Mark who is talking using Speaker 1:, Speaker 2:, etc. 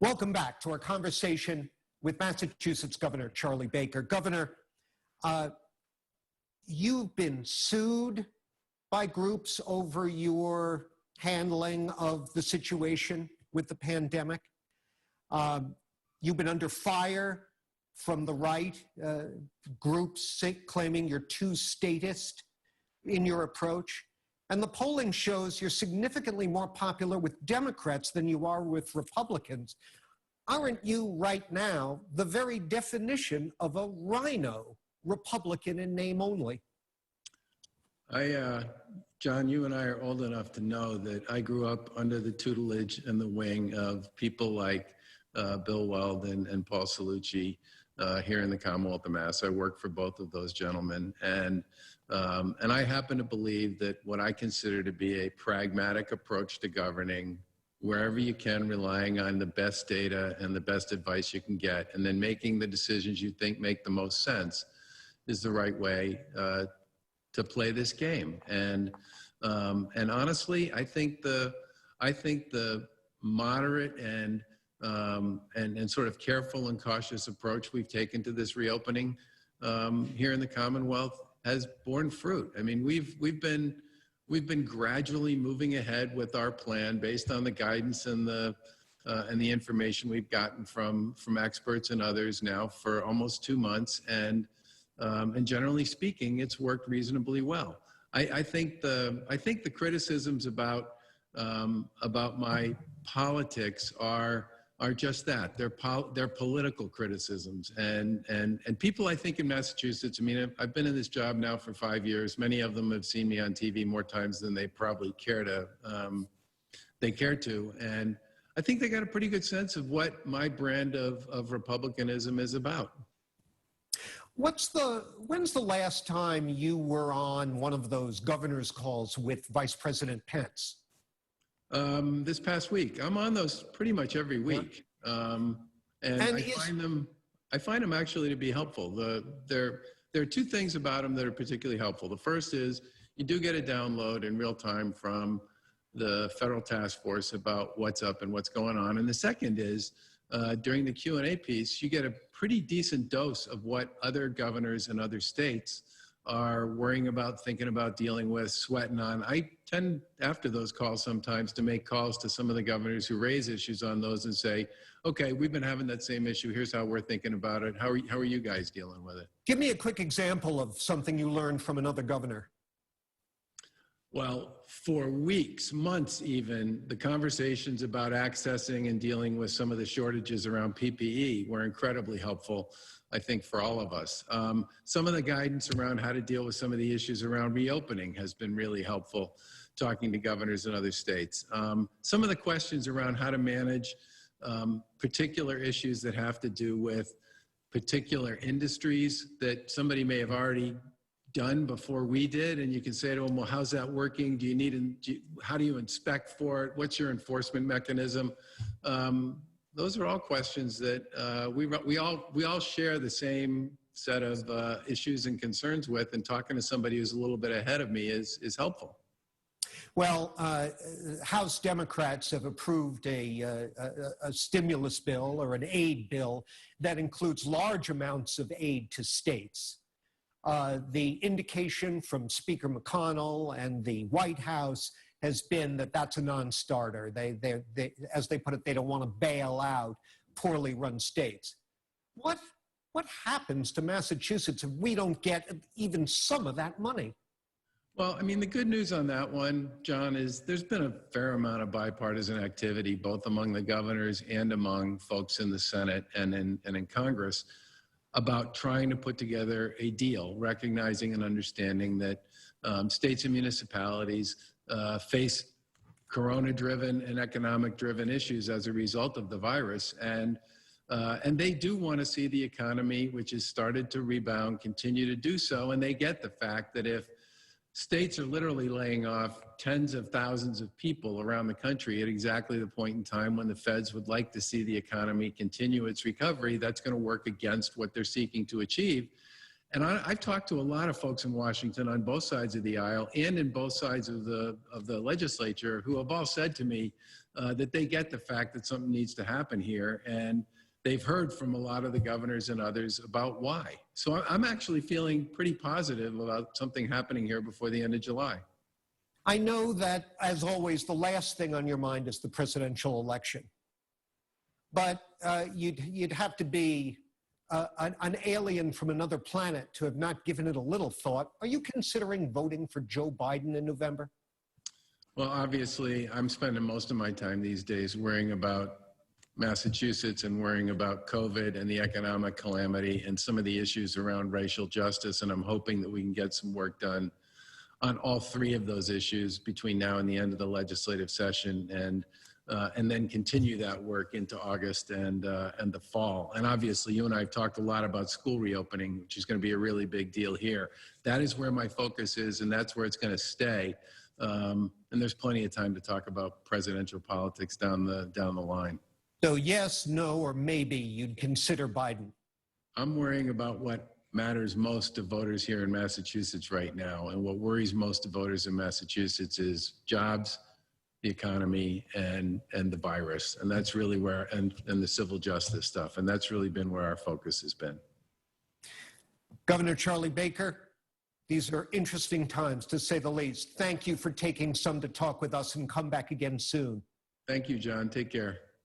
Speaker 1: Welcome back to our conversation with Massachusetts Governor Charlie Baker. Governor, you've been sued by groups over your handling of the situation with the pandemic. You've been under fire from the right, groups claiming you're too statist in your approach. And the polling shows you're significantly more popular with Democrats than you are with Republicans. Aren't you right now the very definition of a rhino, Republican in name only?
Speaker 2: John, you and I are old enough to know that I grew up under the tutelage and the wing of people like Bill Weldon and Paul Cellucci here in the Commonwealth of Mass. I worked for both of those gentlemen, and I happen to believe that what I consider to be a pragmatic approach to governing, wherever you can, relying on the best data and the best advice you can get, and then making the decisions you think make the most sense, is the right way to play this game. And honestly, I think the moderate and sort of careful and cautious approach we've taken to this reopening here in the Commonwealth has borne fruit. I mean, we've been gradually moving ahead with our plan based on the guidance and the information we've gotten from experts and others now for almost 2 months, and generally speaking, it's worked reasonably well. I think the criticisms about my politics are just that. They're political criticisms, and people, I think, in Massachusetts, I mean, I've been in this job now for 5 years. Many of them have seen me on TV more times than they probably care to, and I think they got a pretty good sense of what my brand of republicanism is about.
Speaker 1: When's the last time you were on one of those governor's calls with Vice President Pence?
Speaker 2: This past week. I'm on those pretty much every week, and I find them actually to be helpful. There are two things about them that are particularly helpful. The first is you do get a download in real time from the federal task force about what's up and what's going on, and the second is during the Q&A piece, you get a pretty decent dose of what other governors in other states are worrying about, thinking about, dealing with, sweating on. I tend, after those calls sometimes, to make calls to some of the governors who raise issues on those and say, okay, we've been having that same issue. Here's how we're thinking about it. How are you guys dealing with it?
Speaker 1: Give me a quick example of something you learned from another governor.
Speaker 2: Well, for weeks, months even, the conversations about accessing and dealing with some of the shortages around PPE were incredibly helpful, I think, for all of us. Some of the guidance around how to deal with some of the issues around reopening has been really helpful, talking to governors in other states. Some of the questions around how to manage particular issues that have to do with particular industries that somebody may have already done before we did, and you can say to them, well, how's that working? Do you need, how do you inspect for it? What's your enforcement mechanism? Those are all questions that we all share the same set of issues and concerns with, and talking to somebody who's a little bit ahead of me is helpful.
Speaker 1: Well, House Democrats have approved a stimulus bill or an aid bill that includes large amounts of aid to states. The indication from Speaker McConnell and the White House has been that that's a non-starter. They, as they put it, they don't want to bail out poorly run states. What happens to Massachusetts if we don't get even some of that money?
Speaker 2: Well, I mean, the good news on that one, John, is there's been a fair amount of bipartisan activity, both among the governors and among folks in the Senate and in Congress, about trying to put together a deal, recognizing and understanding that states and municipalities face corona-driven and economic-driven issues as a result of the virus, and they do want to see the economy, which has started to rebound, continue to do so, and they get the fact that if states are literally laying off tens of thousands of people around the country at exactly the point in time when the feds would like to see the economy continue its recovery, that's going to work against what they're seeking to achieve. And I've talked to a lot of folks in Washington on both sides of the aisle and in both sides of the legislature who have all said to me that they get the fact that something needs to happen here. And they've heard from a lot of the governors and others about why. So I'm actually feeling pretty positive about something happening here before the end of July.
Speaker 1: I know that, as always, the last thing on your mind is the presidential election. But you'd have to be an alien from another planet to have not given it a little thought. Are you considering voting for Joe Biden in November?
Speaker 2: Well, obviously, I'm spending most of my time these days worrying about Massachusetts and worrying about COVID and the economic calamity and some of the issues around racial justice. And I'm hoping that we can get some work done on all three of those issues between now and the end of the legislative session, and then continue that work into August and the fall. And obviously, you and I have talked a lot about school reopening, which is going to be a really big deal here. That is where my focus is, and that's where it's going to stay. And there's plenty of time to talk about presidential politics down the line.
Speaker 1: So yes, no, or maybe you'd consider Biden.
Speaker 2: I'm worrying about what matters most to voters here in Massachusetts right now. And what worries most to voters in Massachusetts is jobs, the economy, and the virus. And that's really where, and the civil justice stuff. And that's really been where our focus has been.
Speaker 1: Governor Charlie Baker, these are interesting times, to say the least. Thank you for taking some to talk with us, and come back again soon.
Speaker 2: Thank you, John. Take care.